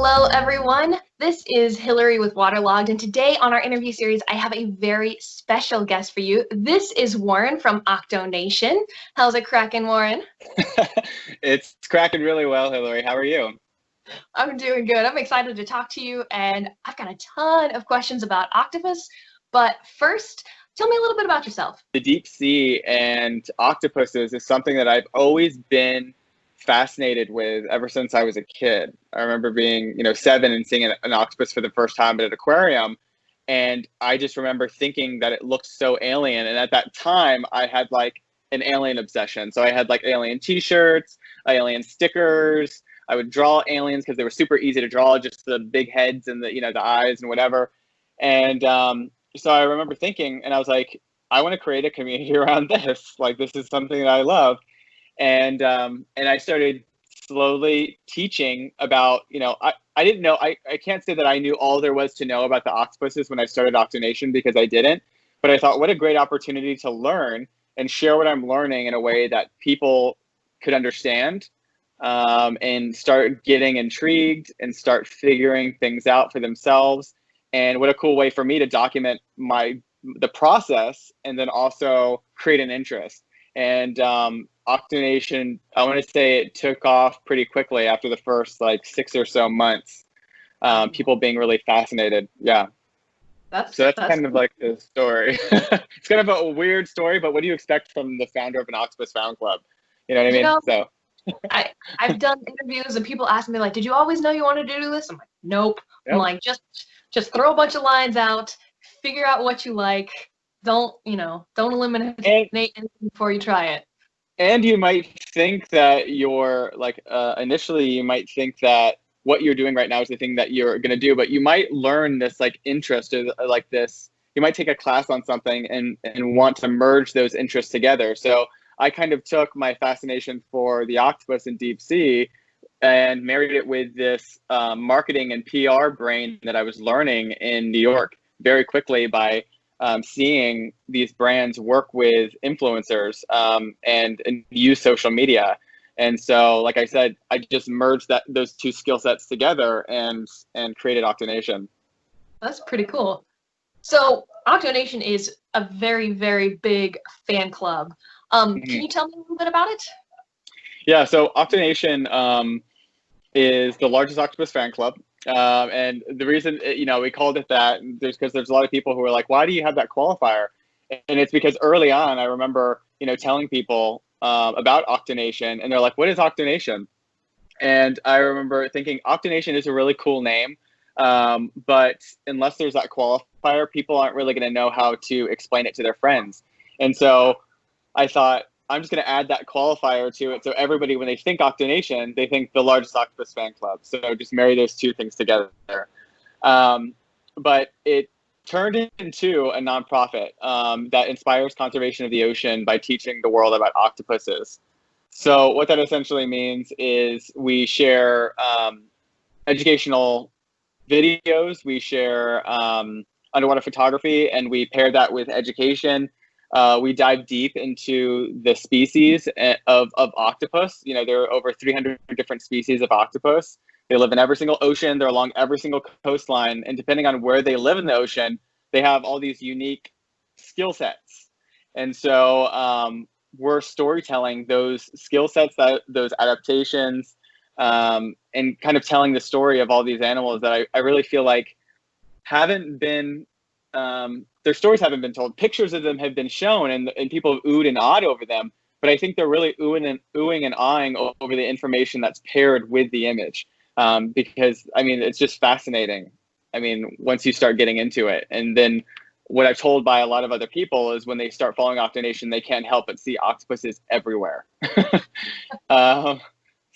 Hello, everyone. This is Hillary with Waterlogged, and today on our interview series, I have a very special guest for you. This is Warren from OctoNation. How's it cracking, Warren? It's cracking really well, Hillary. How are you? I'm doing good. I'm excited to talk to you, and I've got a ton of questions about octopus. But first, tell me a little bit about yourself. The deep sea and octopuses is something that I've always been fascinated with ever since I was a kid. I remember being, 7 and seeing an octopus for the first time at an aquarium. And I just remember thinking that it looked so alien. And at that time, I had like an alien obsession. So I had like alien t-shirts, alien stickers. I would draw aliens because they were super easy to draw, just the big heads and the eyes and whatever. And so I remember thinking, and I was like, I want to create a community around this. Like, this is something that I love. And I started slowly teaching about, I didn't know, I can't say that I knew all there was to know about the octopuses when I started OctoNation, because I didn't. But I thought, what a great opportunity to learn and share what I'm learning in a way that people could understand, and start getting intrigued and start figuring things out for themselves. And what a cool way for me to document the process and then also create an interest. And OctoNation, I want to say it took off pretty quickly after the first like 6 or so months. People being really fascinated. Yeah. That's kind of like the story. It's kind of a weird story, but what do you expect from the founder of an Octopus Found Club? You know what I mean? I've done interviews and people ask me like, did you always know you wanted to do this? I'm like, nope. I'm like, just throw a bunch of lines out, figure out what you like. Don't eliminate anything before you try it. And you might think that initially you might think that what you're doing right now is the thing that you're going to do, but you might learn this like interest or like this, you might take a class on something and want to merge those interests together. So I kind of took my fascination for the octopus in deep sea and married it with this marketing and PR brain that I was learning in New York very quickly by seeing these brands work with influencers and use social media. And so, like I said, I just merged those two skill sets together and created OctoNation. That's pretty cool. So OctoNation is a very, very big fan club. Can you tell me a little bit about it? Yeah, so OctoNation is the largest octopus fan club. And the reason, we called it that is because there's a lot of people who are like, why do you have that qualifier? And it's because early on, I remember, telling people about OctoNation, and they're like, what is OctoNation? And I remember thinking OctoNation is a really cool name. But unless there's that qualifier, people aren't really going to know how to explain it to their friends. And so I thought, I'm just going to add that qualifier to it. So everybody, when they think OctoNation, they think the largest octopus fan club. So just marry those two things together. But it turned into a nonprofit that inspires conservation of the ocean by teaching the world about octopuses. So what that essentially means is we share educational videos, we share underwater photography, and we pair that with education. We dive deep into the species of octopus. There are over 300 different species of octopus. They live in every single ocean. They're along every single coastline. And depending on where they live in the ocean, they have all these unique skill sets. And so we're storytelling those skill sets, those adaptations, and kind of telling the story of all these animals that I really feel like haven't been their stories haven't been told. Pictures of them have been shown, and people have oohed and awed over them. But I think they're really oohing and awing over the information that's paired with the image, because it's just fascinating. Once you start getting into it, and then what I've told by a lot of other people is when they start following OctoNation, they can't help but see octopuses everywhere. So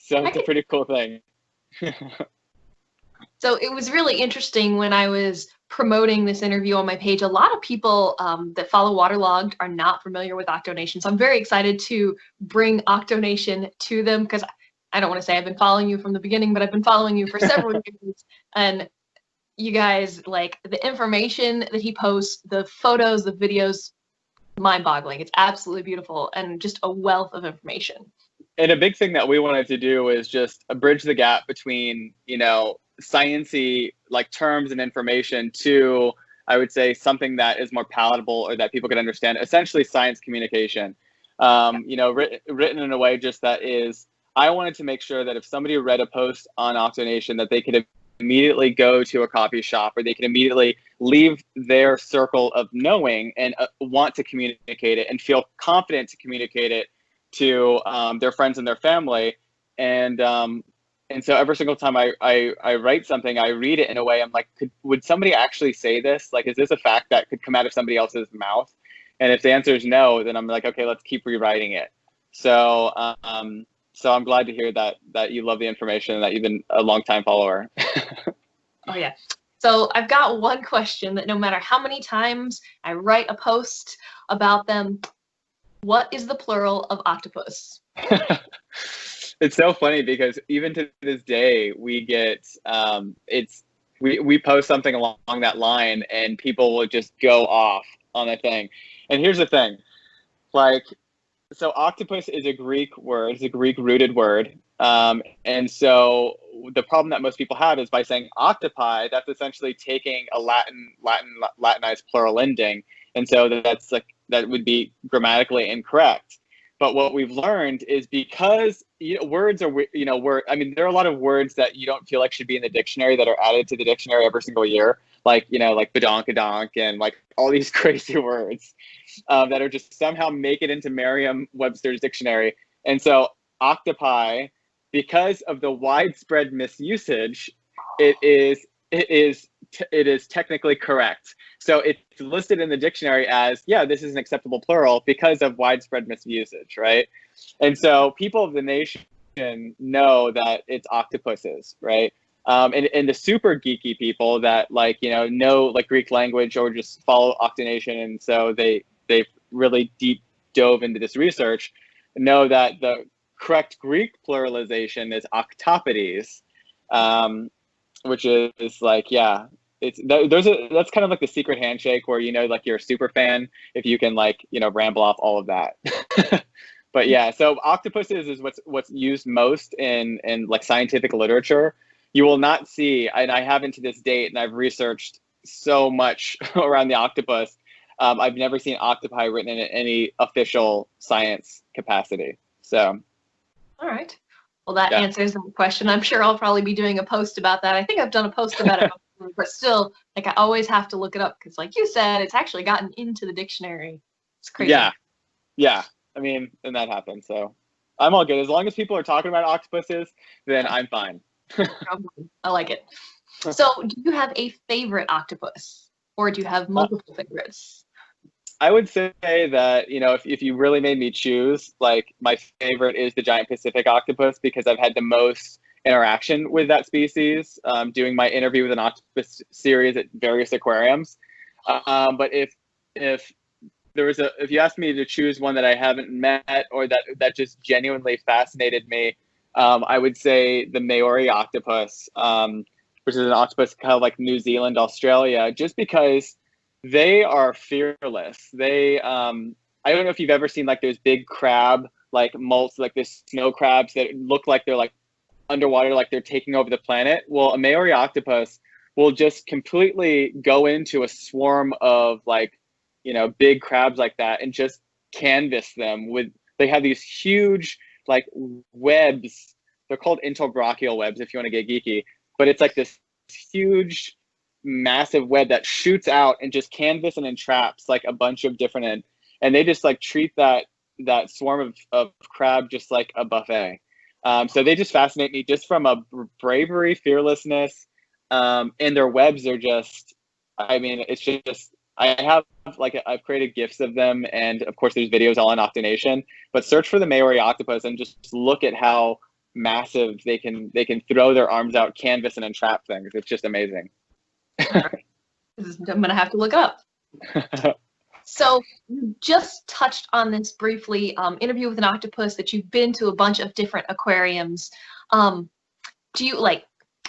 it's a pretty cool thing. So it was really interesting when I was promoting this interview on my page. A lot of people that follow Waterlogged are not familiar with OctoNation. So I'm very excited to bring OctoNation to them, because I don't want to say I've been following you from the beginning, but I've been following you for several years. And you guys, like, the information that he posts, the photos, the videos, mind-boggling. It's absolutely beautiful and just a wealth of information. And a big thing that we wanted to do is just bridge the gap between, sciencey like terms and information to, I would say, something that is more palatable or that people can understand. Essentially, science communication. Written in a way just that is. I wanted to make sure that if somebody read a post on OctoNation, that they could immediately go to a coffee shop, or they could immediately leave their circle of knowing and want to communicate it and feel confident to communicate it to their friends and their family. And so every single time I write something, I read it in a way I'm like, would somebody actually say this? Like, is this a fact that could come out of somebody else's mouth? And if the answer is no, then I'm like, okay, let's keep rewriting it. So so I'm glad to hear that you love the information and that you've been a long-time follower. Oh, yeah. So I've got one question that no matter how many times I write a post about them, what is the plural of octopus? It's so funny because even to this day, we get, we post something along that line and people will just go off on a thing. And here's the thing, like, so octopus is a Greek word, it's a Greek rooted word. And so the problem that most people have is by saying octopi, that's essentially taking a Latinized plural ending. And so that's like, that would be grammatically incorrect. But what we've learned is because words are, I mean, there are a lot of words that you don't feel like should be in the dictionary that are added to the dictionary every single year, like badonkadonk and like all these crazy words that are just somehow make it into Merriam-Webster's dictionary. And so octopi, because of the widespread misusage, it is technically correct. So it's listed in the dictionary as, yeah, this is an acceptable plural because of widespread misusage, right? And so people of the nation know that it's octopuses, right? And the super geeky people that know like Greek language or just follow OctoNation, and so they've really deep dove into this research, know that the correct Greek pluralization is octopodes, which is like, yeah, that's kind of like the secret handshake where like you're a super fan if you can ramble off all of that. But yeah, so octopuses is what's used most in like scientific literature. You will not see, and I haven't to this date, and I've researched so much around the octopus, I've never seen octopi written in any official science capacity. So all right. Well, that answers the question. I'm sure I'll probably be doing a post about that. I think I've done a post about it before, but still, like, I always have to look it up because, like you said, it's actually gotten into the dictionary. It's crazy. Yeah. I mean, and that happens. So I'm all good. As long as people are talking about octopuses, then I'm fine. I like it. So do you have a favorite octopus, or do you have multiple favorites? I would say that, if you really made me choose, like, my favorite is the giant Pacific octopus because I've had the most interaction with that species, doing my interview with an octopus series at various aquariums. But if you asked me to choose one that I haven't met or that just genuinely fascinated me, I would say the Maori octopus, which is an octopus kind of like New Zealand, Australia, just because they are fearless. I don't know if you've ever seen like those big crab, like molts, like this snow crabs that look like they're like underwater, like they're taking over the planet. Well, a Maori octopus will just completely go into a swarm of big crabs like that and just canvas them they have these huge like webs. They're called interbrachial webs if you want to get geeky, but it's like this huge massive web that shoots out and just canvas and entraps like a bunch of different and they just like treat that swarm of crab just like a buffet. So they just fascinate me just from a bravery, fearlessness, and their webs are just, I mean, it's just, I've created GIFs of them, and of course there's videos all on OctoNation, but search for the Maori octopus and just look at how massive they can throw their arms out, canvas and entrap things. It's just amazing. I'm gonna have to look up. So you just touched on this briefly, interview with an octopus, that you've been to a bunch of different aquariums. Do you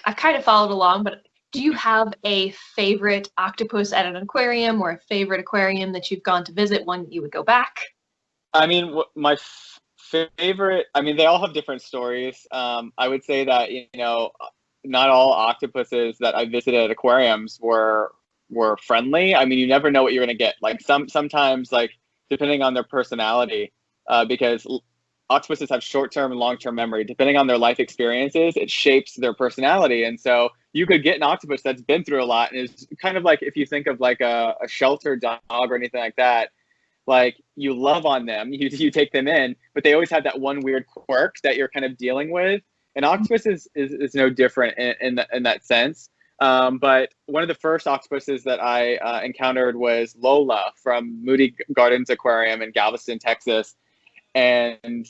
I've kind of followed along, but do you have a favorite octopus at an aquarium or a favorite aquarium that you've gone to visit, one that you would go back? I mean, my favorite, I mean, they all have different stories. I would say that, not all octopuses that I visited at aquariums were friendly. I mean, you never know what you're going to get. Like sometimes, like depending on their personality, because octopuses have short-term and long-term memory. Depending on their life experiences, it shapes their personality. And so you could get an octopus that's been through a lot and is kind of like, if you think of like a shelter dog or anything like that, like you love on them, you take them in, but they always have that one weird quirk that you're kind of dealing with. And octopus is no different in that sense. But one of the first octopuses that I encountered was Lola from Moody Gardens Aquarium in Galveston, Texas. And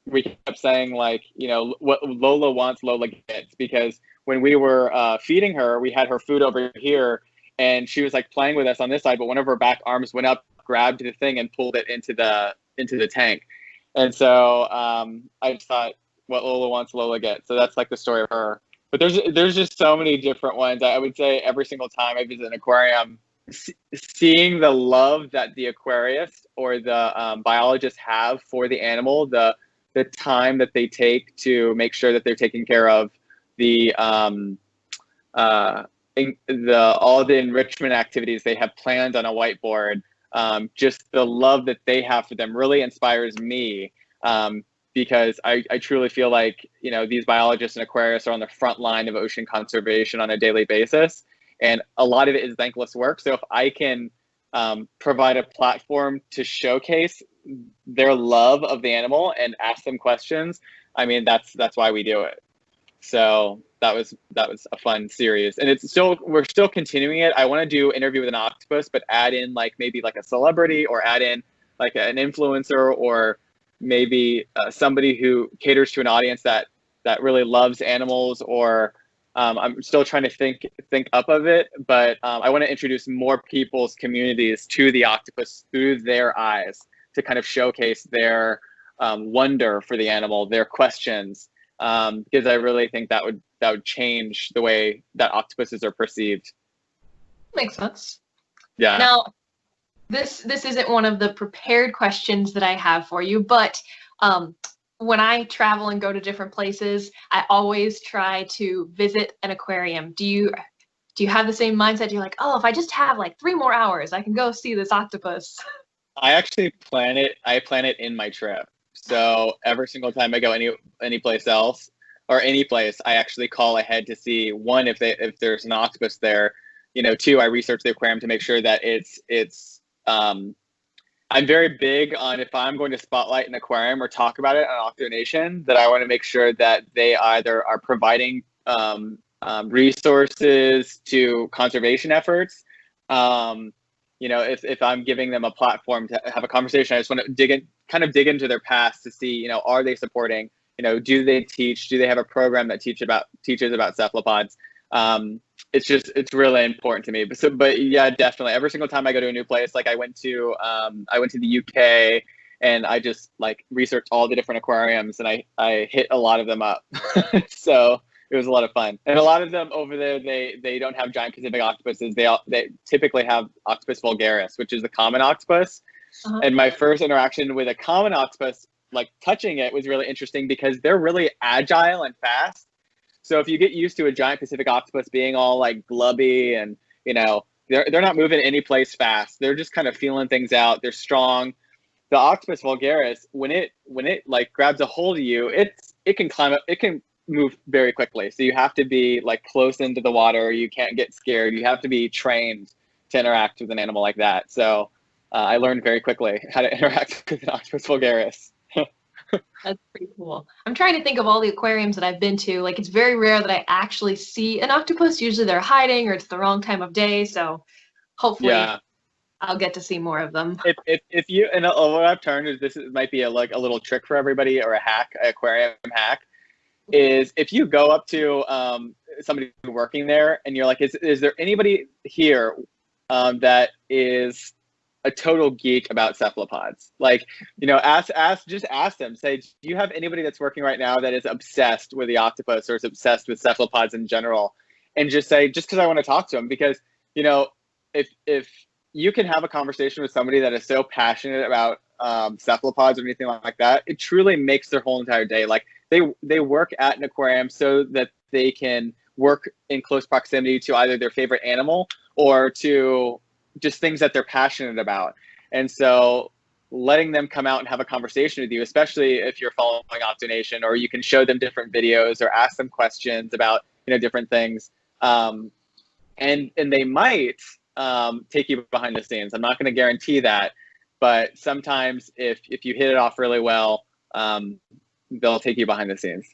we kept saying, like, you know, what Lola wants, Lola gets, because when we were feeding her, we had her food over here, and she was like playing with us on this side, but one of her back arms went up, grabbed the thing, and pulled it into the tank. And so I just thought, what Lola wants, Lola gets. So that's like the story of her. But there's just so many different ones. I would say every single time I visit an aquarium, seeing the love that the aquarist or the biologist have for the animal, the time that they take to make sure that they're taking care of the all the enrichment activities they have planned on a whiteboard, just the love that they have for them really inspires me, because I truly feel like, you know, these biologists and aquarists are on the front line of ocean conservation on a daily basis. And a lot of it is thankless work. So if I can provide a platform to showcase their love of the animal and ask them questions, I mean, that's why we do it. So that was a fun series, and we're still continuing it. I want to do Interview with an Octopus, but add in like maybe like a celebrity, or add in like an influencer, or maybe somebody who caters to an audience that really loves animals, or I'm still trying to think up of it, but I want to introduce more people's communities to the octopus through their eyes, to kind of showcase their wonder for the animal, their questions, because I really think that would change the way that octopuses are perceived. Makes sense. Yeah. Now, this isn't one of the prepared questions that I have for you, but when I travel and go to different places, I always try to visit an aquarium. Do you have the same mindset? You're like, oh, if I just have like 3 more hours, I can go see this octopus. I actually plan it in my trip. So every single time I go any place else, or any place, I actually call ahead to see, one, if there's an octopus there, you know, 2, I research the aquarium to make sure that it's I'm very big on, if I'm going to spotlight an aquarium or talk about it on OctoNation, that I want to make sure that they either are providing resources to conservation efforts. You know, if I'm giving them a platform to have a conversation, I just want to dig into their past to see, you know, are they supporting, you know, do they have a program that teaches about cephalopods? It's really important to me. But yeah, definitely. Every single time I go to a new place, like I went to the UK, and I just like researched all the different aquariums, and I hit a lot of them up. So it was a lot of fun. And a lot of them over there, they don't have giant Pacific octopuses. They typically have Octopus vulgaris, which is the common octopus. Uh-huh. And my first interaction with a common octopus, like touching it, was really interesting because they're really agile and fast. So if you get used to a giant Pacific octopus being all like glubby, and, you know, they're not moving any place fast. They're just kind of feeling things out. They're strong. The Octopus vulgaris, when it like grabs a hold of you, it can climb up. It can move very quickly. So you have to be like close into the water. You can't get scared. You have to be trained to interact with an animal like that. So I learned very quickly how to interact with an Octopus vulgaris. That's pretty cool. I'm trying to think of all the aquariums that I've been to. Like, it's very rare that I actually see an octopus. Usually they're hiding, or it's the wrong time of day. So hopefully I'll get to see more of them. If you, and what I've turned is, might be a little trick for everybody, or an aquarium hack, is if you go up to somebody working there and you're like, is there anybody here that is a total geek about cephalopods? Like, you know, just ask them, say, do you have anybody that's working right now that is obsessed with the octopus, or is obsessed with cephalopods in general? And just say, just because I want to talk to them, because, you know, if you can have a conversation with somebody that is so passionate about cephalopods or anything like that, it truly makes their whole entire day. Like, they work at an aquarium so that they can work in close proximity to either their favorite animal or to just things that they're passionate about. And so letting them come out and have a conversation with you, especially if you're following OctoNation, or you can show them different videos or ask them questions about, different things. And they might take you behind the scenes. I'm not going to guarantee that, but sometimes if you hit it off really well, they'll take you behind the scenes.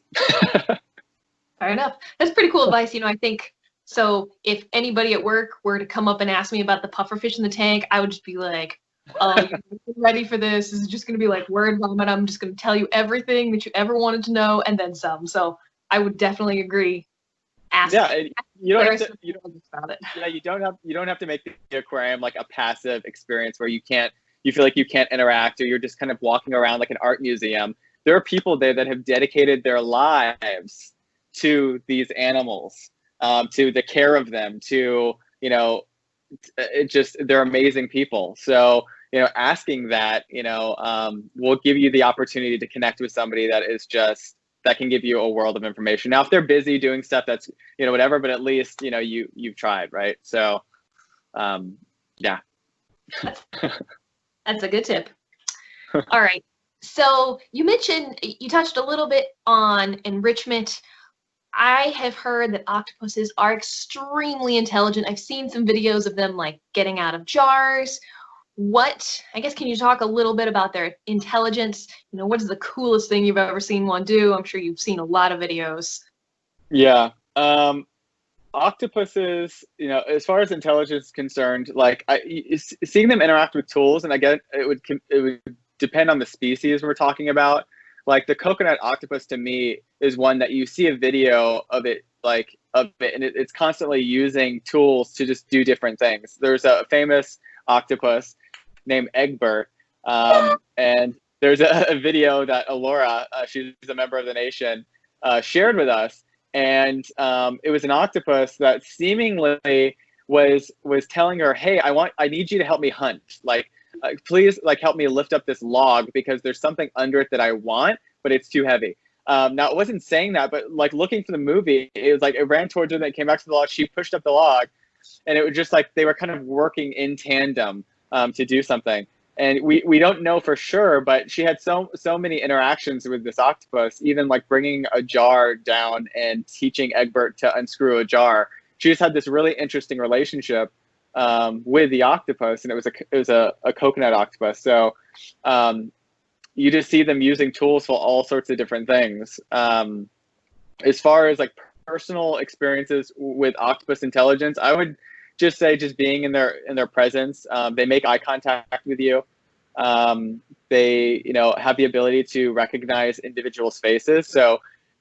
Fair enough. That's pretty cool advice. I think, so if anybody at work were to come up and ask me about the pufferfish in the tank, I would just be like, oh, you're ready for this. This is just going to be like word vomit. I'm just going to tell you everything that you ever wanted to know and then some. So I would definitely agree. You don't have to, about it. Yeah, you don't have to make the aquarium like a passive experience where you feel like you can't interact, or you're just kind of walking around like an art museum. There are people there that have dedicated their lives to these animals, to the care of them, to, they're amazing people. So, asking that, will give you the opportunity to connect with somebody that can give you a world of information. Now, if they're busy doing stuff that's, whatever, but at least, you've tried, right? So, yeah. That's a good tip. All right. So you touched a little bit on enrichment. I have heard that octopuses are extremely intelligent. I've seen some videos of them like getting out of jars. Can you talk a little bit about their intelligence? What is the coolest thing you've ever seen one do? I'm sure you've seen a lot of videos. Yeah. Octopuses, as far as intelligence is concerned, like seeing them interact with tools, and I get it would depend on the species we're talking about. Like the coconut octopus to me is one that you see a video of it, and it's constantly using tools to just do different things. There's a famous octopus named Egbert, and there's a video that Alora, she's a member of the nation, shared with us, and it was an octopus that seemingly was telling her, "Hey, I need you to help me hunt. Please, help me lift up this log because there's something under it that I want, but it's too heavy." Now, it wasn't saying that, but looking for the movie, it was it ran towards her, and it came back to the log. She pushed up the log, and it was just they were kind of working in tandem to do something. And we don't know for sure, but she had so many interactions with this octopus, even bringing a jar down and teaching Egbert to unscrew a jar. She just had this really interesting relationship with the octopus, and it was a coconut octopus. So you just see them using tools for all sorts of different things. As far as personal experiences with octopus intelligence, I would just say being in their presence. They make eye contact with you. They have the ability to recognize individuals' faces. So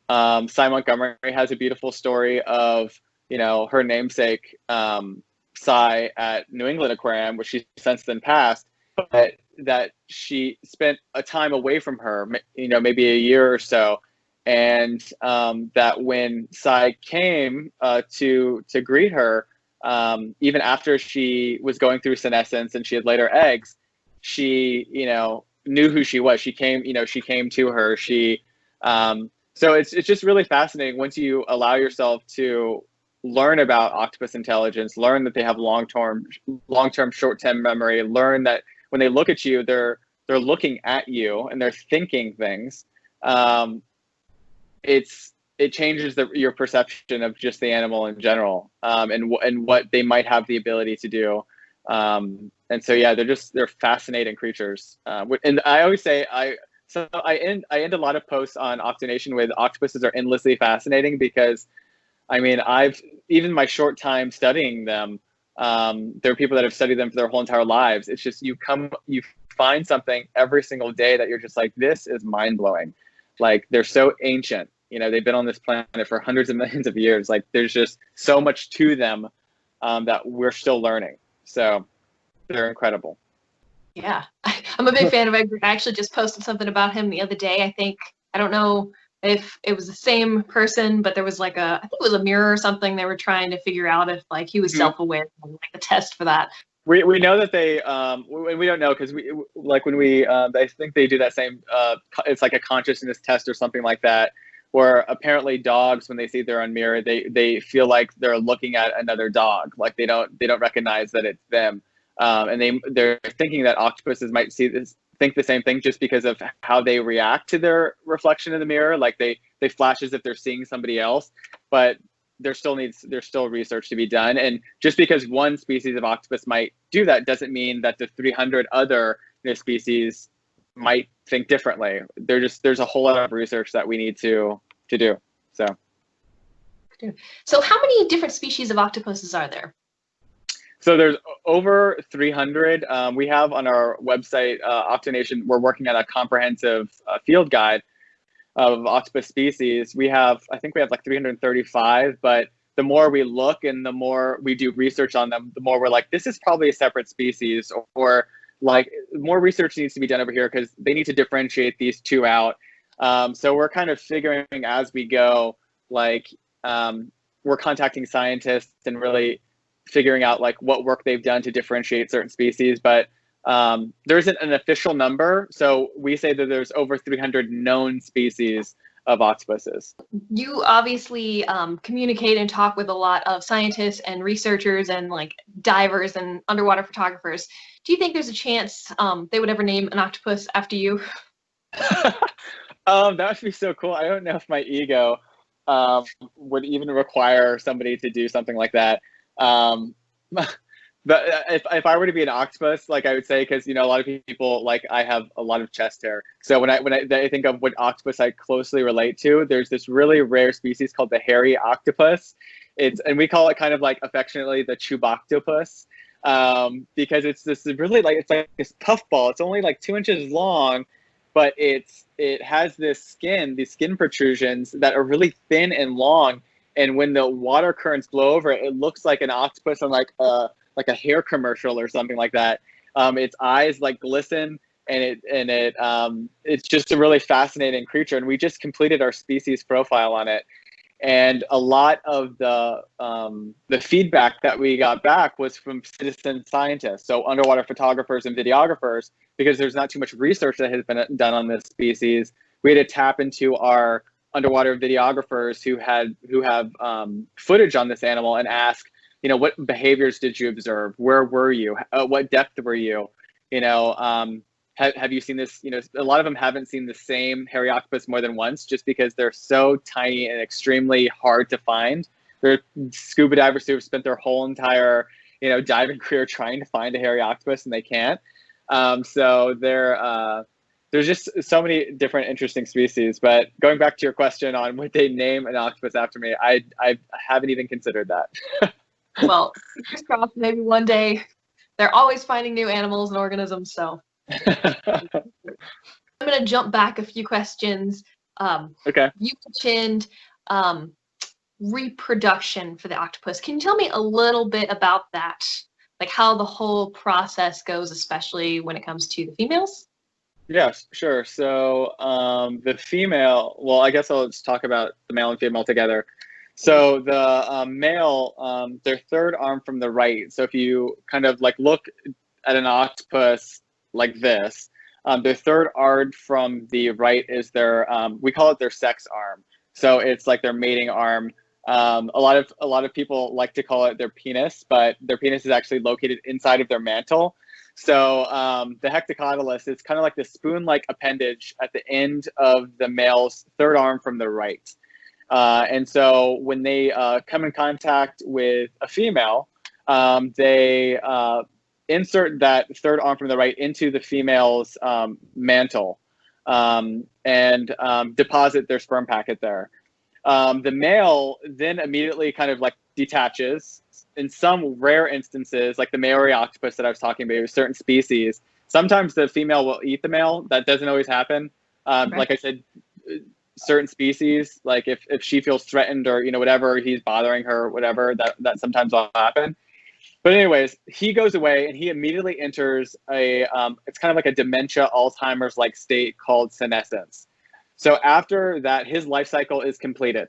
Cy Montgomery has a beautiful story of her namesake Cy at New England Aquarium, which she since then passed, but that she spent a time away from her, maybe a year or so, and that when Cy came to greet her, even after she was going through senescence and she had laid her eggs, she knew who she was. She came to her. So it's just really fascinating once you allow yourself to learn about octopus intelligence, learn that they have long-term, short-term memory, learn that when they look at you, they're looking at you and they're thinking things. It changes your perception of just the animal in general, and what they might have the ability to do. And so, yeah, they're fascinating creatures. And I always say, I end a lot of posts on OctoNation with octopuses are endlessly fascinating because, even my short time studying them, there are people that have studied them for their whole entire lives. It's just, you find something every single day that you're just like, this is mind blowing. They're so ancient. They've been on this planet for hundreds of millions of years. There's just so much to them that we're still learning. So they're incredible. Yeah, I'm a big fan of Egbert. I actually just posted something about him the other day. I don't know if it was the same person, but there was I think it was a mirror or something. They were trying to figure out if he was self-aware, the test for that. We know that they we don't know because when we I think they do that same it's like a consciousness test or something like that. Or apparently dogs, when they see their own mirror, they feel like they're looking at another dog, like they don't recognize that it's them, and they're thinking that octopuses might think the same thing just because of how they react to their reflection in the mirror. Like they flash as if they're seeing somebody else, but there's still research to be done. And just because one species of octopus might do that doesn't mean that the 300 other species might think differently. There's a whole lot of research that we need to do. So how many different species of octopuses are there? So there's over 300. We have on our website, OctoNation, we're working on a comprehensive field guide of octopus species. I think we have like 335, but the more we look and the more we do research on them, the more we're like, this is probably a separate species, or like more research needs to be done over here because they need to differentiate these two out. So we're kind of figuring as we go, like we're contacting scientists and really figuring out like what work they've done to differentiate certain species, but there isn't an official number. So we say that there's over 300 known species of octopuses. You obviously communicate and talk with a lot of scientists and researchers and like divers and underwater photographers. Do you think there's a chance they would ever name an octopus after you? That would be so cool. I don't know if my ego would even require somebody to do something like that. But if I were to be an octopus, like I would say, because a lot of people, like I have a lot of chest hair. So when I think of what octopus I closely relate to, there's this really rare species called the hairy octopus. And we call it kind of like affectionately the Chuboctopus, because it's this really it's like this puffball. It's only like 2 inches long, but it has these skin protrusions that are really thin and long. And when the water currents blow over it, it looks like an octopus on like a hair commercial or something like that. Its eyes like glisten, and it's just a really fascinating creature. And we just completed our species profile on it. And a lot of the feedback that we got back was from citizen scientists, so underwater photographers and videographers, because there's not too much research that has been done on this species. We had to tap into our underwater videographers who have footage on this animal and ask, what behaviors did you observe? Where were you? What depth were you? Have you seen this? A lot of them haven't seen the same hairy octopus more than once, just because they're so tiny and extremely hard to find. They're scuba divers who have spent their whole entire, diving career trying to find a hairy octopus, and they can't. So there's just so many different interesting species. But going back to your question on would they name an octopus after me, I haven't even considered that. Well, fingers crossed, maybe one day. They're always finding new animals and organisms, so. I'm going to jump back a few questions. Okay. You mentioned reproduction for the octopus. Can you tell me a little bit about that? Like how the whole process goes, especially when it comes to the females? Yes, sure. So the female, well, I guess I'll just talk about the male and female together. So the male, their third arm from the right. So if you kind of like look at an octopus like this, their third arm from the right is their, we call it their sex arm. So it's like their mating arm. A lot of people like to call it their penis, but their penis is actually located inside of their mantle. So the hectocotylus is kind of like the spoon-like appendage at the end of the male's third arm from the right. And so when they come in contact with a female, they insert that third arm from the right into the female's mantle and deposit their sperm packet there. The male then immediately kind of like detaches. In some rare instances, like the Maori octopus that I was talking about, with certain species, sometimes the female will eat the male. That doesn't always happen. Right. Like I said, certain species, like if she feels threatened or whatever, he's bothering her, whatever, that sometimes will happen. But anyways, he goes away and he immediately enters it's kind of like a dementia, Alzheimer's like state called senescence. So after that, his life cycle is completed,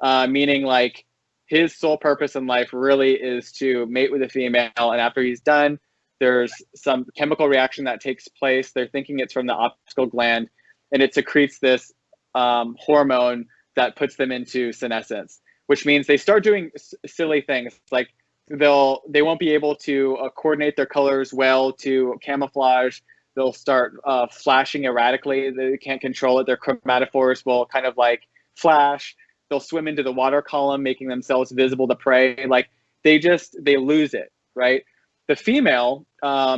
meaning like his sole purpose in life really is to mate with a female. And after he's done, there's some chemical reaction that takes place. They're thinking it's from the optical gland, and it secretes this hormone that puts them into senescence, which means they start doing silly things like they won't be able to coordinate their colors well to camouflage. They'll start flashing erratically. They can't control it. Their chromatophores will kind of like flash. They'll swim into the water column, making themselves visible to prey. Like they lose it, right? The female,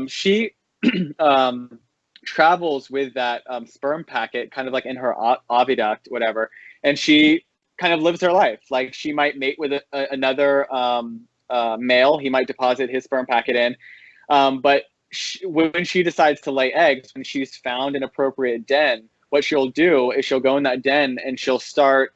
she travels with that sperm packet kind of like in her oviduct, whatever, and she kind of lives her life. Like she might mate with another male. He might deposit his sperm packet in, but when she decides to lay eggs, when she's found an appropriate den, what she'll do is she'll go in that den and she'll start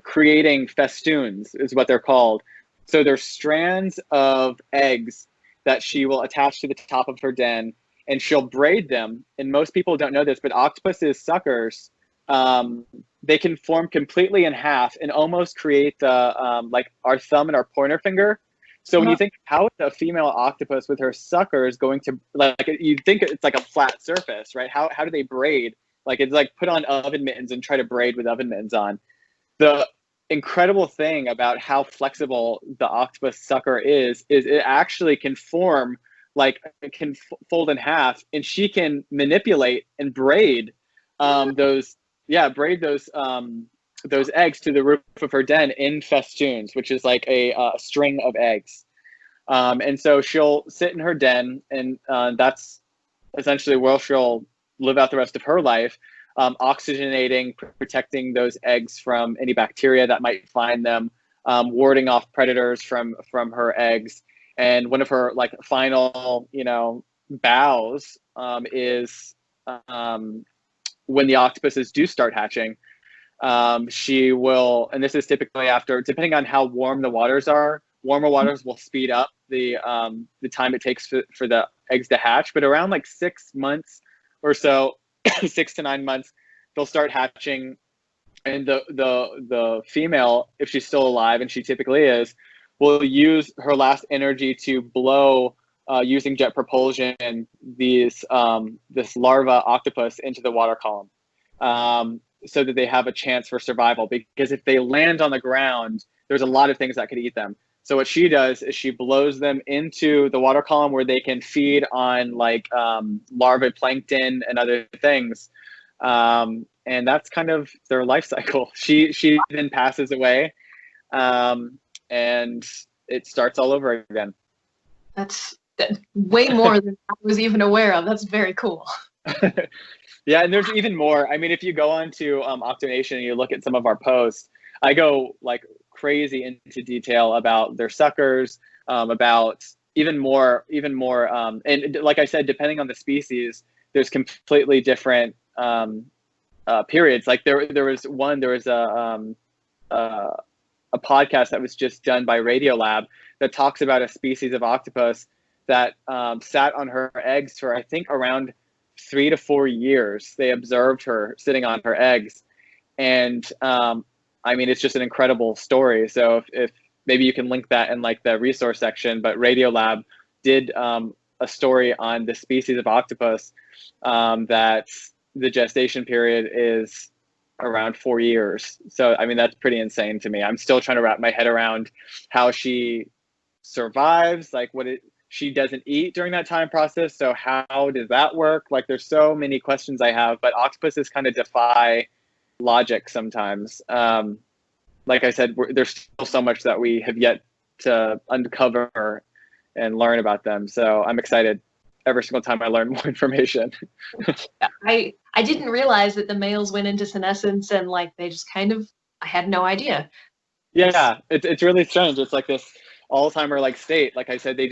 creating festoons, is what they're called. So there's strands of eggs that she will attach to the top of her den, and she'll braid them. And most people don't know this, but octopus's suckers, they can form completely in half and almost create the like our thumb and our pointer finger. So when you think, how is a female octopus with her suckers going to, like, you'd think it's like a flat surface, right? How do they braid? Like it's like put on oven mittens and try to braid with oven mittens on. The incredible thing about how flexible the octopus sucker is it actually can form, like it can fold in half, and she can manipulate and braid those eggs to the roof of her den in festoons, which is like a string of eggs. And so she'll sit in her den, and that's essentially where she'll live out the rest of her life, oxygenating, protecting those eggs from any bacteria that might find them, warding off predators from her eggs. And one of her like final, bows is when the octopuses do start hatching. She will, and this is typically after, depending on how warm the waters are, warmer waters will speed up the time it takes for the eggs to hatch. But around like 6 months or so, 6 to 9 months, they'll start hatching. And the female, if she's still alive, and she typically is, will use her last energy to blow using jet propulsion this larva octopus into the water column, so that they have a chance for survival. Because if they land on the ground, there's a lot of things that could eat them. So what she does is she blows them into the water column where they can feed on like larvae plankton and other things. And that's kind of their life cycle. She then passes away, and it starts all over again. That's way more than I was even aware of. That's very cool. Yeah, and there's even more. I mean, if you go on to OctoNation and you look at some of our posts, I go like crazy into detail about their suckers, about even more, and like I said, depending on the species, there's completely different periods. Like there was a podcast that was just done by Radiolab that talks about a species of octopus that sat on her eggs for, I think, around 3 to 4 years. They observed her sitting on her eggs, and I mean, it's just an incredible story. So if maybe you can link that in like the resource section, but Radiolab did a story on the species of octopus that the gestation period is around 4 years. So I mean, that's pretty insane to me. I'm still trying to wrap my head around how she survives, like she doesn't eat during that time process. So how does that work? Like there's so many questions I have, but octopuses kind of defy logic sometimes. Like I said, there's still so much that we have yet to uncover and learn about them. So I'm excited every single time I learn more information. I didn't realize that the males went into senescence, and like they just kind of, I had no idea. Yeah, it's really strange. It's like this Alzheimer like state. Like I said, they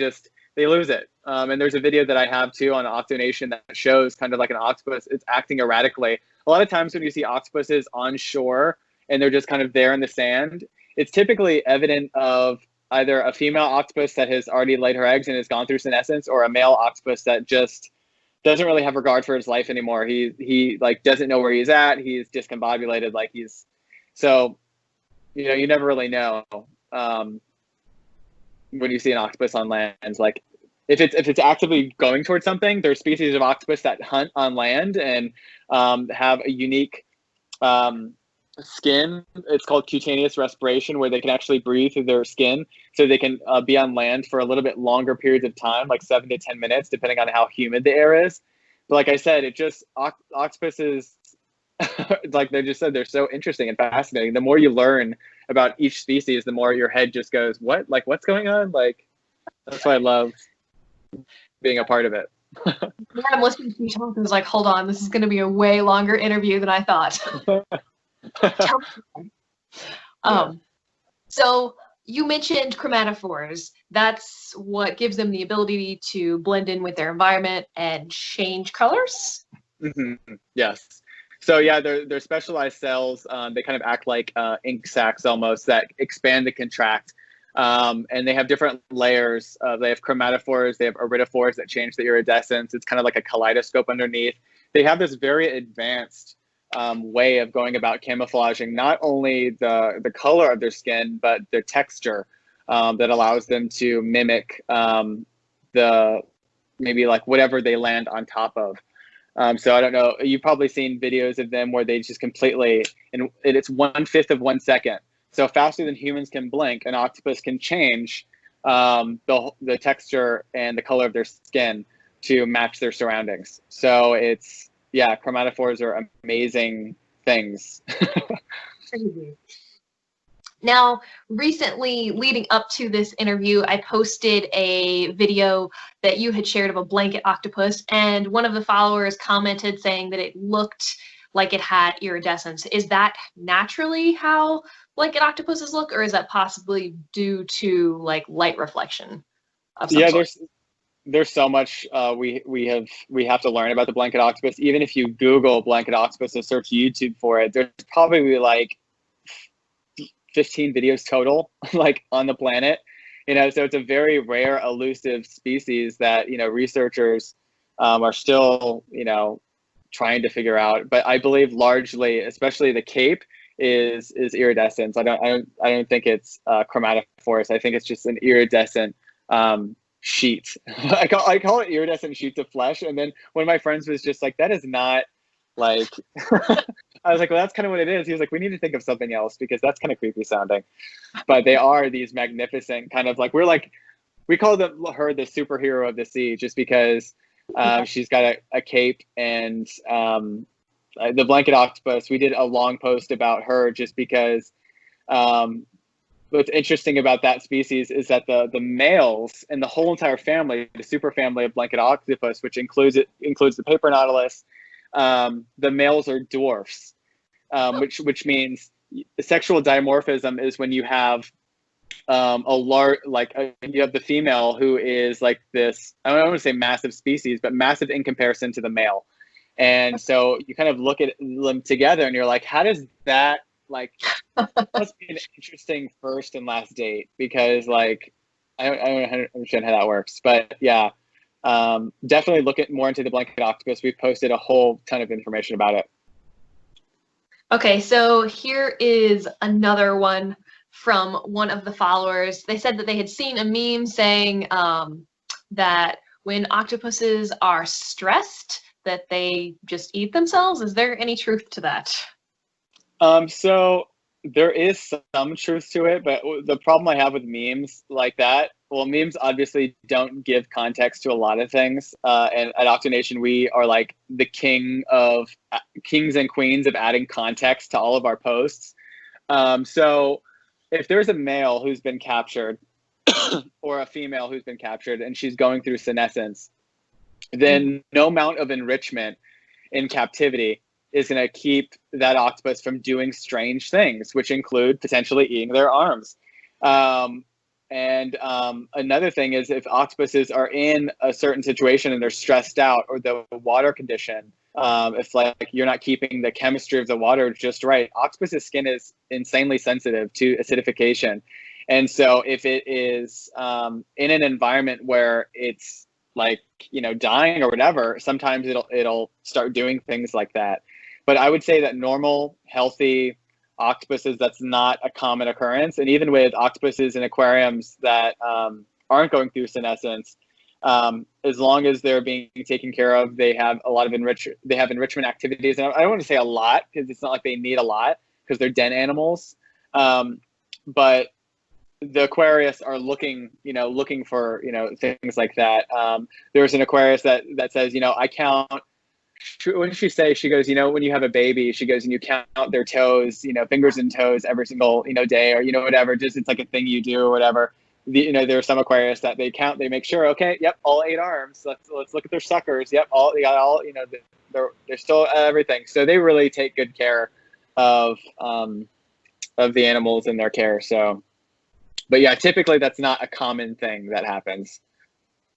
lose it. And there's a video that I have too on OctoNation that shows kind of like an octopus. It's acting erratically. A lot of times when you see octopuses on shore and they're just kind of there in the sand, it's typically evident of either a female octopus that has already laid her eggs and has gone through senescence, or a male octopus that just doesn't really have regard for his life anymore. He like doesn't know where he's at. He's discombobulated. Like so, you never really know when you see an octopus on land. Like if it's actively going towards something, there's species of octopus that hunt on land and have a unique skin. It's called cutaneous respiration, where they can actually breathe through their skin, so they can be on land for a little bit longer periods of time, like 7 to 10 minutes, depending on how humid the air is. But like I said, it just octopuses, like they just said, they're so interesting and fascinating. The more you learn about each species, the more your head just goes, what? Like, what's going on? Like, that's why I love being a part of it. Yeah, I'm listening to you talk. I was like, hold on, this is going to be a way longer interview than I thought. Tell me. So you mentioned chromatophores. That's what gives them the ability to blend in with their environment and change colors? Yes. So yeah, they're specialized cells. They kind of act like ink sacs almost that expand and contract. And they have different layers. They have chromatophores, they have iridophores that change the iridescence. It's kind of like a kaleidoscope underneath. They have this very advanced way of going about camouflaging not only the color of their skin, but their texture that allows them to mimic the maybe like whatever they land on top of. So I don't know, you've probably seen videos of them where they just completely, and it's 1/5 of 1 second. So faster than humans can blink, an octopus can change the texture and the color of their skin to match their surroundings. So it's, yeah, chromatophores are amazing things. Now, recently, leading up to this interview, I posted a video that you had shared of a blanket octopus, and one of the followers commented saying that it looked like it had iridescence. Is that naturally how blanket octopuses look, or is that possibly due to like light reflection of some sort? There's so much we have to learn about the blanket octopus. Even if you Google blanket octopus and search YouTube for it, there's probably like 15 videos total, like on the planet. So it's a very rare, elusive species that researchers are still trying to figure out. But I believe largely, especially the cape, is iridescence. I don't think it's chromatophores. I think it's just an iridescent sheet. I call it iridescent sheets of flesh. And then one of my friends was just like, that is not like. I was like, well, that's kind of what it is. He was like, we need to think of something else because that's kind of creepy sounding. But they are these magnificent kind of like, we call her the superhero of the sea, just because she's got a cape. And the blanket octopus, we did a long post about her just because what's interesting about that species is that the males and the whole entire family, the superfamily of blanket octopus, which includes the paper nautilus, the males are dwarfs, which means sexual dimorphism is when you have you have the female who is like this, I don't want to say massive species, but massive in comparison to the male. And so you kind of look at them together and you're like, how does that, like, must be an interesting first and last date, because like, I don't understand how that works, but yeah. Definitely look at more into the blanket octopus. We've posted a whole ton of information about it. Okay, so here is another one from one of the followers. They said that they had seen a meme saying that when octopuses are stressed, that they just eat themselves. Is there any truth to that? So there is some truth to it, but the problem I have with memes like that, well, memes obviously don't give context to a lot of things. And at OctoNation, we are like the kings and queens of adding context to all of our posts. So if there's a male who's been captured or a female who's been captured and she's going through senescence, then no amount of enrichment in captivity is going to keep that octopus from doing strange things, which include potentially eating their arms. And another thing is, if octopuses are in a certain situation and they're stressed out, or the water condition, if like you're not keeping the chemistry of the water just right, octopus's skin is insanely sensitive to acidification. And so if it is in an environment where it's like, dying or whatever, sometimes it'll start doing things like that. But I would say that normal, healthy octopuses, that's not a common occurrence. And even with octopuses in aquariums that aren't going through senescence, as long as they're being taken care of, they have a lot of enrichment activities. And I don't want to say a lot, because it's not like they need a lot, because they're den animals. But the Aquarius are looking for, things like that. There's an Aquarius that says, I count, what did she say? She goes, when you have a baby, she goes, and you count their toes, fingers and toes every single, day, or, whatever, just, it's like a thing you do or whatever. There are some Aquarius that they count, they make sure, okay, yep, all 8 arms. Let's look at their suckers. Yep, they got all, they're still everything. So they really take good care of the animals in their care. So, but yeah, typically that's not a common thing that happens.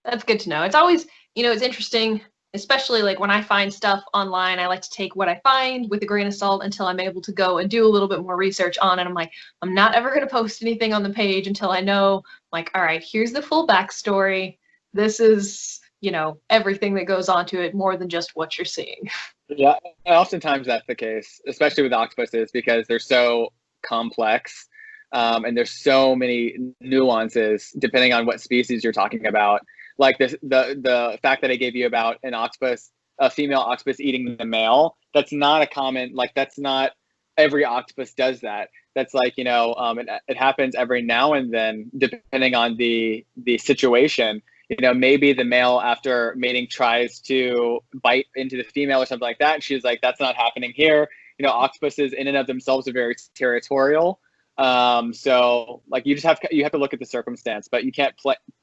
That's good to know. It's always, it's interesting, especially like when I find stuff online, I like to take what I find with a grain of salt until I'm able to go and do a little bit more research on it. I'm like, I'm not ever going to post anything on the page until I know, like, all right, here's the full backstory. This is, everything that goes onto it, more than just what you're seeing. Yeah, oftentimes that's the case, especially with octopuses, because they're so complex, and there's so many nuances depending on what species you're talking about. Like the fact that I gave you about an octopus, a female octopus eating the male, that's not a common, like, that's not every octopus does that. That's like, it happens every now and then, depending on the situation. Maybe the male after mating tries to bite into the female or something like that. And she's like, that's not happening here. Octopuses in and of themselves are very territorial. So like you have to look at the circumstance, but you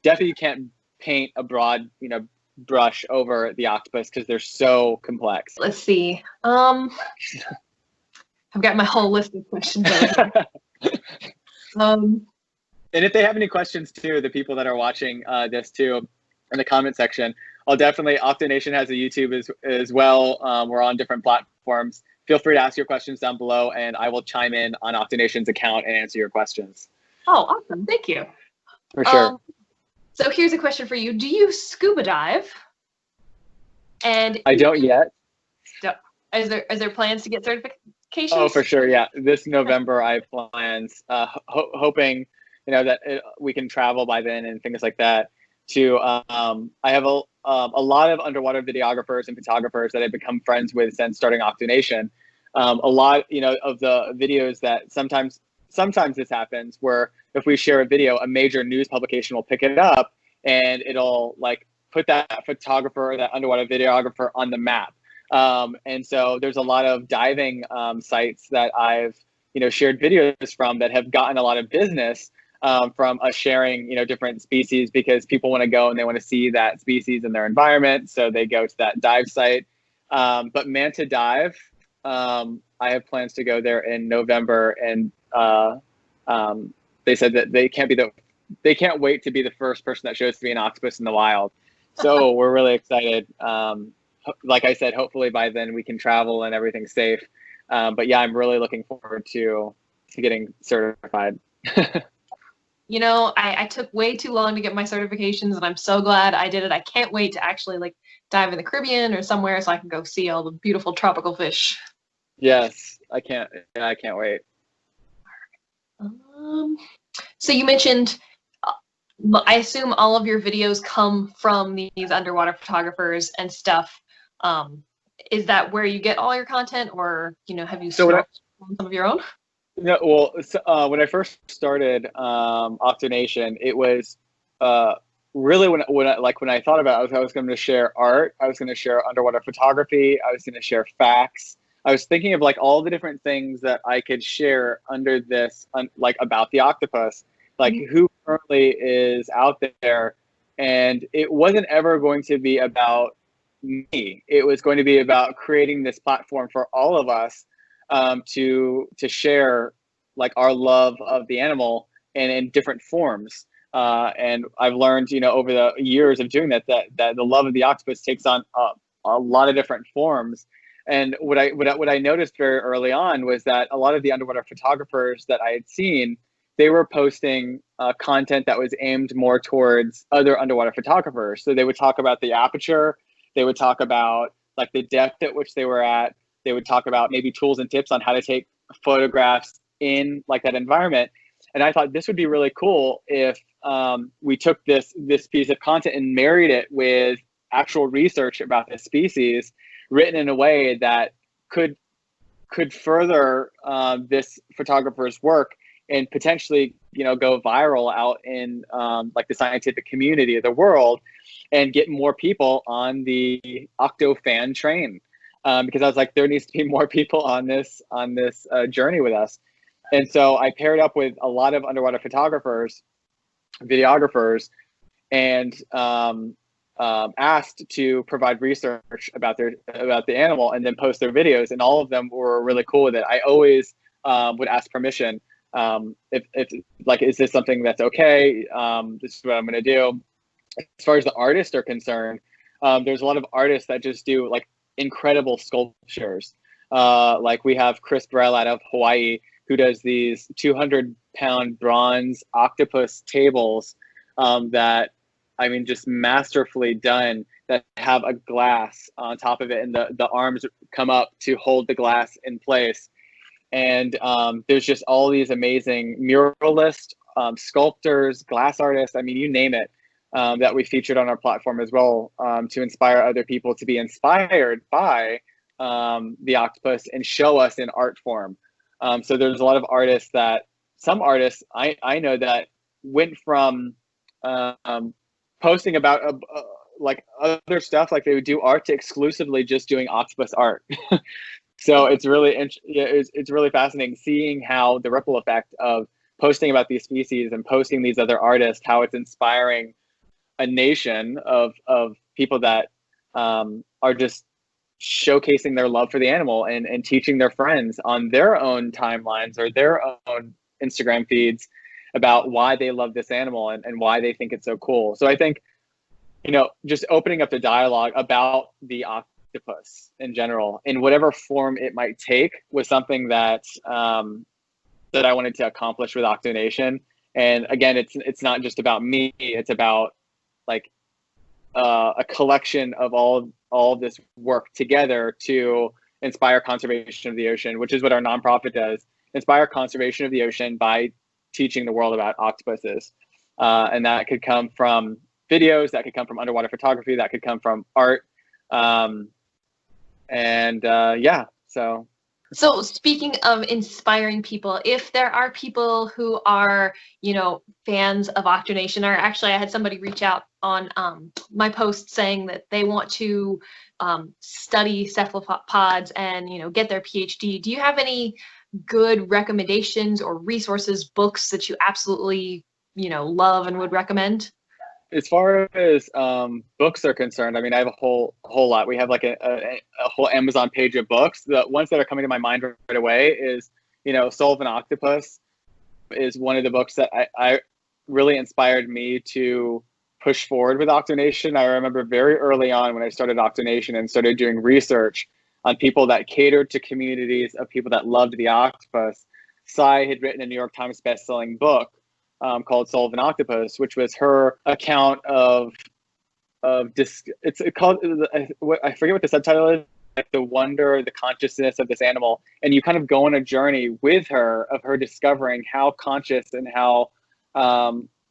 definitely can't paint a broad, brush over the octopus because they're so complex. Let's see. I've got my whole list of questions over here. And if they have any questions too, the people that are watching this too, in the comment section, OctoNation has a YouTube as well. We're on different platforms. Feel free to ask your questions down below, and I will chime in on OctoNation's account and answer your questions. Oh, awesome. Thank you. For sure. So here's a question for you. Do you scuba dive? And I don't yet. Is there plans to get certifications? Oh, for sure. Yeah. This November, I have plans, hoping, that we can travel by then and things like that. I have a lot of underwater videographers and photographers that I've become friends with since starting OctoNation. A lot, of the videos that sometimes this happens where if we share a video, a major news publication will pick it up and it'll like put that photographer or that underwater videographer on the map. And so there's a lot of diving sites that I've, shared videos from that have gotten a lot of business from us sharing, different species, because people want to go and they want to see that species in their environment. So they go to that dive site. But Manta Dive, I have plans to go there in November, and they said that they can't wait to be the first person that shows to be an octopus in the wild. So we're really excited. Like I said, hopefully by then we can travel and everything's safe. But yeah, I'm really looking forward to getting certified. I took way too long to get my certifications, and I'm so glad I did it. I can't wait to actually like dive in the Caribbean or somewhere so I can go see all the beautiful tropical fish. Yes, I can't wait. So you mentioned, I assume all of your videos come from these underwater photographers and stuff. Is that where you get all your content, or have you sourced some of your own? No, well, so, when I first started OctoNation, it was really when I thought about it, I was going to share art, I was going to share underwater photography, I was going to share facts. I was thinking of like all the different things that I could share under this, like about the octopus, like who currently is out there, and it wasn't ever going to be about me. It was going to be about creating this platform for all of us to share like our love of the animal and in different forms. And I've learned, over the years of doing that the love of the octopus takes on a lot of different forms. And what I noticed very early on was that a lot of the underwater photographers that I had seen, they were posting content that was aimed more towards other underwater photographers. So they would talk about the aperture, they would talk about like the depth at which they were at, they would talk about maybe tools and tips on how to take photographs in like that environment. And I thought this would be really cool if we took this piece of content and married it with actual research about this species, written in a way that could could further this photographer's work and potentially, go viral out in like the scientific community of the world, and get more people on the Octo fan train. Because I was like, there needs to be more people on this journey with us. And so I paired up with a lot of underwater photographers, videographers, and asked to provide research about the animal and then post their videos. And all of them were really cool with it. I always would ask permission. If like, is this something that's okay? This is what I'm going to do. As far as the artists are concerned, there's a lot of artists that just do like incredible sculptures. Like we have Chris Burrell out of Hawaii, who does these 200-pound bronze octopus tables that, I mean, just masterfully done, that have a glass on top of it, and the arms come up to hold the glass in place. And there's just all these amazing muralists, sculptors, glass artists, I mean, you name it, that we featured on our platform as well, to inspire other people to be inspired by the octopus and show us in art form. So there's a lot of artists some artists I know that went from posting about like other stuff, like they would do art, to exclusively just doing octopus art. So it's really it's really fascinating seeing how the ripple effect of posting about these species and posting these other artists, how it's inspiring a nation of people that are just showcasing their love for the animal and teaching their friends on their own timelines or their own Instagram feeds about why they love this animal and why they think it's so cool. So I think, just opening up the dialogue about the octopus in general, in whatever form it might take, was something that that I wanted to accomplish with OctoNation. And again, it's not just about me, it's about like a collection of all of this work together to inspire conservation of the ocean, which is what our nonprofit does. Inspire conservation of the ocean by teaching the world about octopuses. And that could come from videos, that could come from underwater photography, that could come from art. Yeah, so. So speaking of inspiring people, if there are people who are, fans of OctoNation, or actually I had somebody reach out on my post saying that they want to study cephalopods and, get their PhD. Do you have any good recommendations or resources, books that you absolutely, love and would recommend? As far as books are concerned, I mean, I have a whole lot. We have like a whole Amazon page of books. The ones that are coming to my mind right away is, Soul of an Octopus is one of the books that I really inspired me to push forward with OctoNation. I remember very early on when I started OctoNation and started doing research on people that catered to communities of people that loved the octopus. Sai had written a New York Times best-selling book called Soul of an Octopus, which was her account of it's called, I forget what the subtitle is, like the wonder, the consciousness of this animal. And you kind of go on a journey with her of her discovering how conscious and how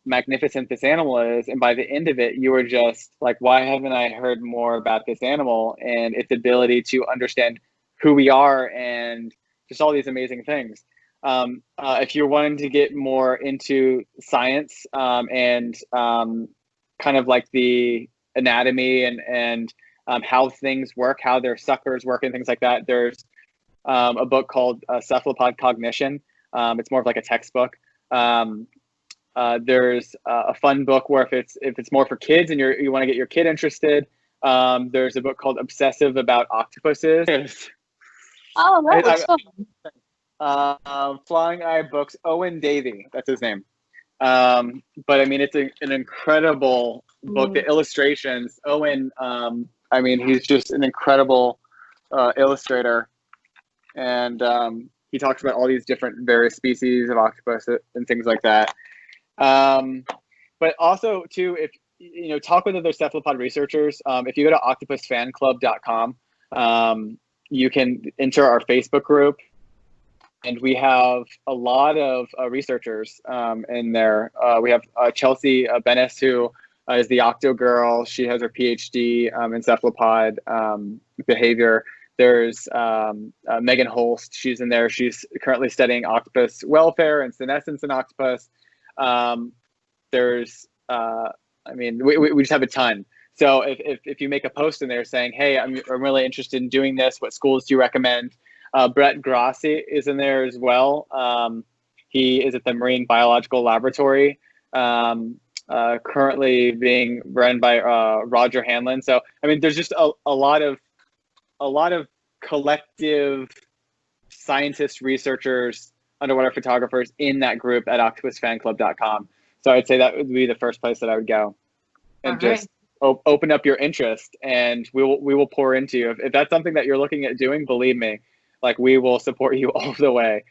magnificent this animal is. And by the end of it, you were just like, why haven't I heard more about this animal and its ability to understand who we are and just all these amazing things. If you're wanting to get more into science and kind of like the anatomy and how things work, how their suckers work and things like that, there's a book called Cephalopod Cognition. It's more of like a textbook. There's a fun book where if it's more for kids and you want to get your kid interested, there's a book called Obsessive About Octopuses. Oh, that looks fun. Flying Eye Books, Owen Davey, that's his name. But I mean, it's an incredible book. The illustrations, Owen, I mean, he's just an incredible illustrator. And he talks about all these different various species of octopus and things like that. But also too, if talk with other cephalopod researchers. If you go to octopusfanclub.com, you can enter our Facebook group, and we have a lot of researchers in there. We have Chelsea Bennis, who is the Octo Girl. She has her PhD in cephalopod behavior. There's Megan Holst. She's in there. She's currently studying octopus welfare and senescence in octopus. There's, I mean, we just have a ton. So if you make a post in there saying, hey, I'm really interested in doing this, what schools do you recommend? Brett Grassi is in there as well. He is at the Marine Biological Laboratory, currently being run by Roger Hanlon. So, I mean, there's just a lot of collective scientists, researchers, underwater photographers in that group at octopusfanclub.com. So I'd say that would be the first place that I would go, and just open up your interest, and we will pour into you. If that's something that you're looking at doing, believe me, like, we will support you all the way.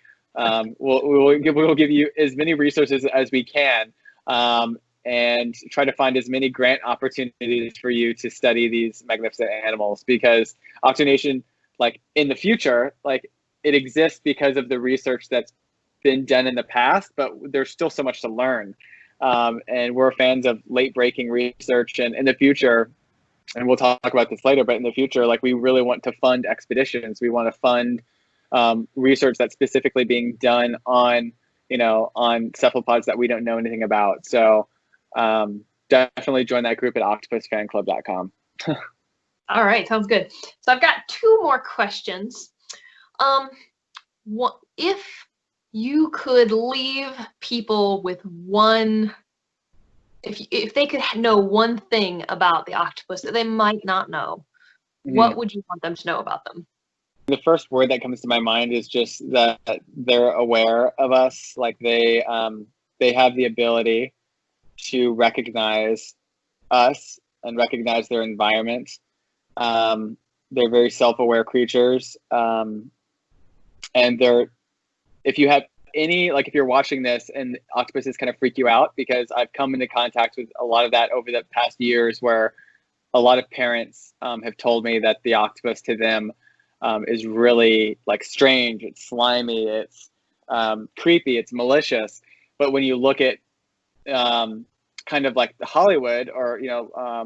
We'll give you as many resources as we can, and try to find as many grant opportunities for you to study these magnificent animals, because OctoNation, like, in the future, like, it exists because of the research that's been done in the past, but there's still so much to learn. And we're fans of late breaking research, and in the future, and we'll talk about this later, but in the future, like, we really want to fund expeditions. We want to fund research that's specifically being done on, on cephalopods that we don't know anything about. So definitely join that group at octopusfanclub.com. All right, sounds good. So I've got two more questions. What if you could leave people with one, if they could know one thing about the octopus that they might not know, what would you want them to know about them? The first word that comes to my mind is just that they're aware of us. Like, they have the ability to recognize us and recognize their environment. They're very self-aware creatures. And if you have any, like, if you're watching this and octopuses kind of freak you out, because I've come into contact with a lot of that over the past years, where a lot of parents have told me that the octopus to them is really, like, strange, it's slimy, it's creepy, it's malicious. But when you look at kind of like the Hollywood, or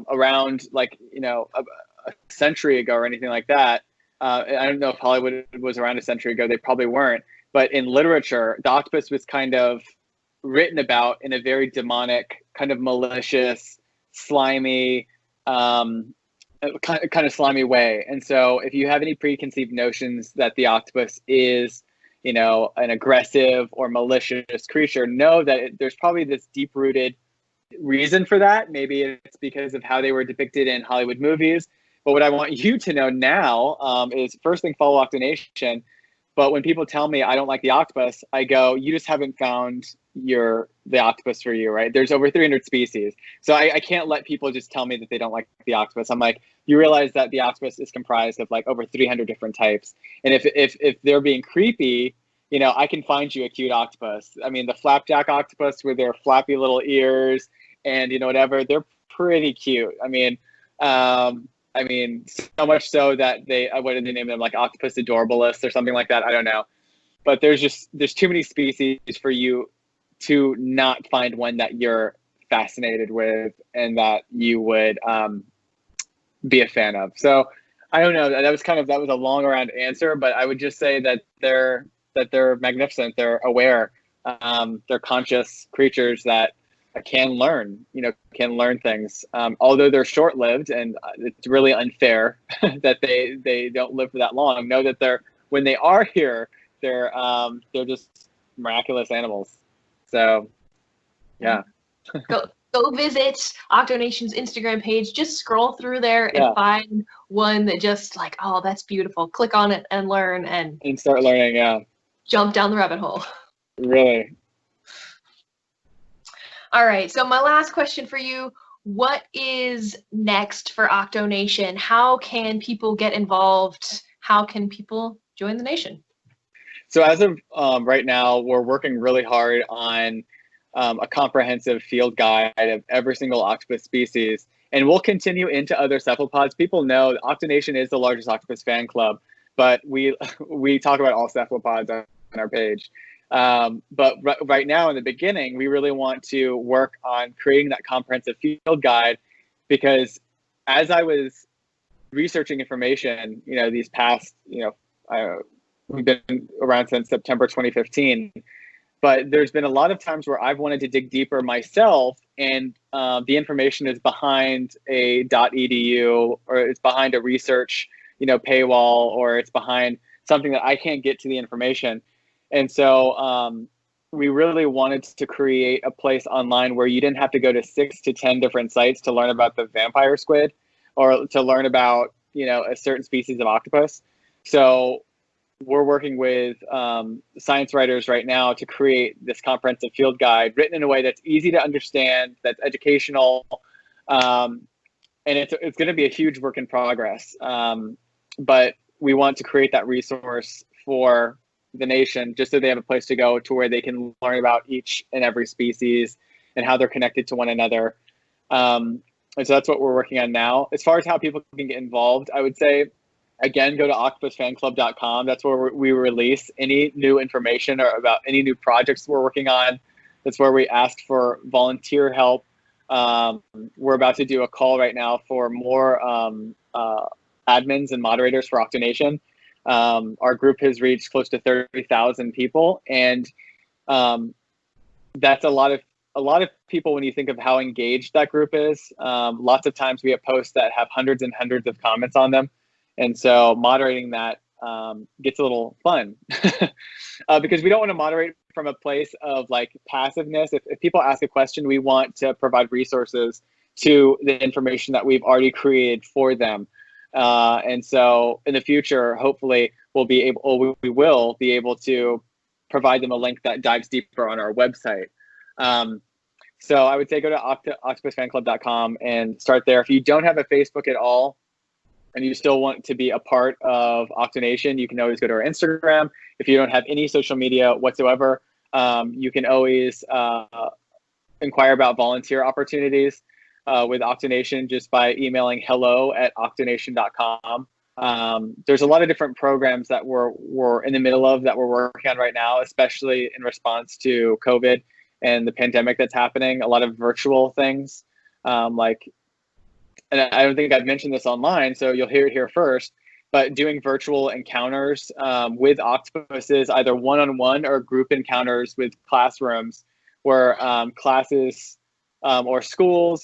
around, like, a century ago or anything like that, I don't know if Hollywood was around a century ago, they probably weren't, but in literature, the octopus was kind of written about in a very demonic, kind of malicious, slimy, kind of slimy way. And so if you have any preconceived notions that the octopus is, an aggressive or malicious creature, know that there's probably this deep-rooted reason for that. Maybe it's because of how they were depicted in Hollywood movies. But what I want you to know now is, first thing, follow OctoNation. But when people tell me I don't like the octopus, I go, you just haven't found the octopus for you, right? There's over 300 species. So I can't let people just tell me that they don't like the octopus. I'm like, you realize that the octopus is comprised of, like, over 300 different types. And if they're being creepy, I can find you a cute octopus. I mean, the flapjack octopus with their flappy little ears and, whatever, they're pretty cute. I mean, so much so that what did they name them? Like Octopus Adorabilis or something like that. I don't know. But there's too many species for you to not find one that you're fascinated with and that you would be a fan of. So I don't know. That was a long around answer, but I would just say that they're magnificent. They're aware. They're conscious creatures that can learn things. Although they're short-lived, and it's really unfair that they don't live for that long. Know that when they are here, they're just miraculous animals. So, yeah. Go visit OctoNation's Instagram page. Just scroll through there and find one that just, like, oh, that's beautiful. Click on it and learn and start learning. Yeah. Jump down the rabbit hole. Really. All right. So my last question for you: what is next for OctoNation? How can people get involved? How can people join the nation? So as of right now, we're working really hard on a comprehensive field guide of every single octopus species, and we'll continue into other cephalopods. People know that OctoNation is the largest octopus fan club, but we talk about all cephalopods on our page. But right now, in the beginning, we really want to work on creating that comprehensive field guide, because as I was researching information, these past, we've been around since September 2015, but there's been a lot of times where I've wanted to dig deeper myself, and the information is behind a .edu, or it's behind a research, paywall, or it's behind something that I can't get to the information. And so we really wanted to create a place online where you didn't have to go to 6 to 10 different sites to learn about the vampire squid, or to learn about, a certain species of octopus. So we're working with science writers right now to create this comprehensive field guide written in a way that's easy to understand, that's educational, and it's going to be a huge work in progress. But we want to create that resource for the nation, just so they have a place to go to where they can learn about each and every species and how they're connected to one another. And so that's what we're working on now. As far as how people can get involved, I would say, again, go to octopusfanclub.com. That's where we release any new information or about any new projects we're working on. That's where we ask for volunteer help. We're about to do a call right now for more admins and moderators for OctoNation. Our group has reached close to 30,000 people, and that's a lot of people when you think of how engaged that group is. Lots of times we have posts that have hundreds and hundreds of comments on them, and so moderating that gets a little fun because we don't want to moderate from a place of like passiveness. If people ask a question, we want to provide resources to the information that we've already created for them. And so in the future, hopefully we will be able to provide them a link that dives deeper on our website. So I would say go to octopusfanclub.com and start there. If you don't have a Facebook at all and you still want to be a part of OctoNation, you can always go to our Instagram. If you don't have any social media whatsoever, you can always inquire about volunteer opportunities with OctoNation just by emailing hello@octonation.com. There's a lot of different programs that we're in the middle of that we're working on right now, especially in response to COVID and the pandemic that's happening. A lot of virtual things, and I don't think I've mentioned this online, so you'll hear it here first, but doing virtual encounters with octopuses, either one-on-one or group encounters with classrooms, where classes or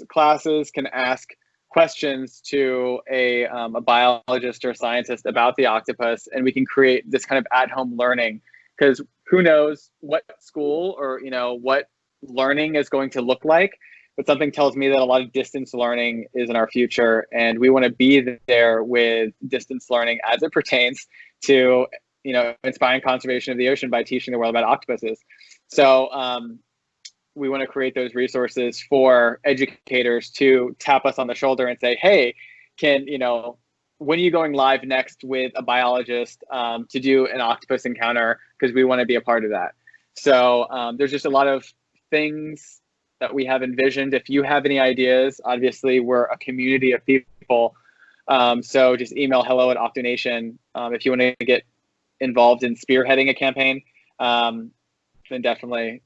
classes can ask questions to a biologist or scientist about the octopus, and we can create this kind of at-home learning, because who knows what school or what learning is going to look like, but something tells me that a lot of distance learning is in our future, and we want to be there with distance learning as it pertains to inspiring conservation of the ocean by teaching the world about octopuses. So we want to create those resources for educators to tap us on the shoulder and say, hey, when are you going live next with a biologist to do an octopus encounter? Because we want to be a part of that. So there's just a lot of things that we have envisioned. If you have any ideas, obviously we're a community of people. So just email hello@octonation. If you want to get involved in spearheading a campaign, then definitely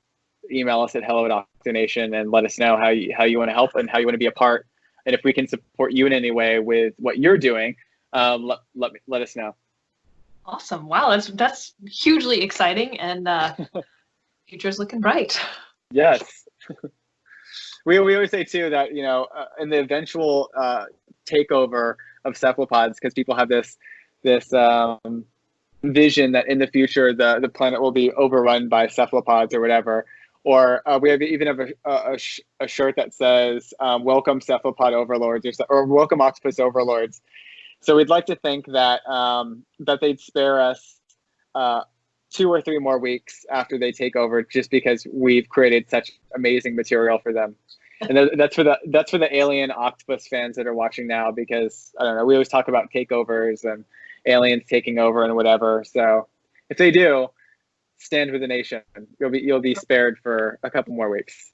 email us at hello@octonation and let us know how you want to help and how you want to be a part. And if we can support you in any way with what you're doing, let us know. Awesome. Wow, that's hugely exciting, and future's looking bright. Yes. We always say too that in the eventual takeover of cephalopods, because people have this vision that in the future the planet will be overrun by cephalopods or whatever. Or we even have a shirt that says "Welcome Cephalopod Overlords" or "Welcome Octopus Overlords." So we'd like to think that that they'd spare us 2 or 3 more weeks after they take over, just because we've created such amazing material for them. And that's for the alien octopus fans that are watching now, because I don't know, we always talk about takeovers and aliens taking over and whatever. So if they do, stand with the nation. You'll be spared for a couple more weeks.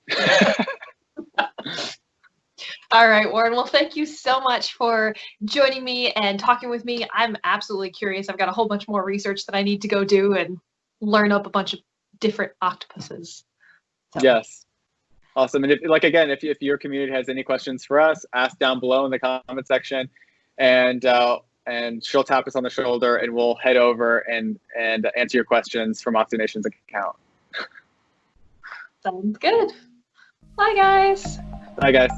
All right, Warren. Well, thank you so much for joining me and talking with me. I'm absolutely curious. I've got a whole bunch more research that I need to go do and learn up a bunch of different octopuses. So. Yes. Awesome. And if your community has any questions for us, ask down below in the comment section. and she'll tap us on the shoulder, and we'll head over and answer your questions from OctoNation's account. Sounds good. Bye, guys. Bye, guys.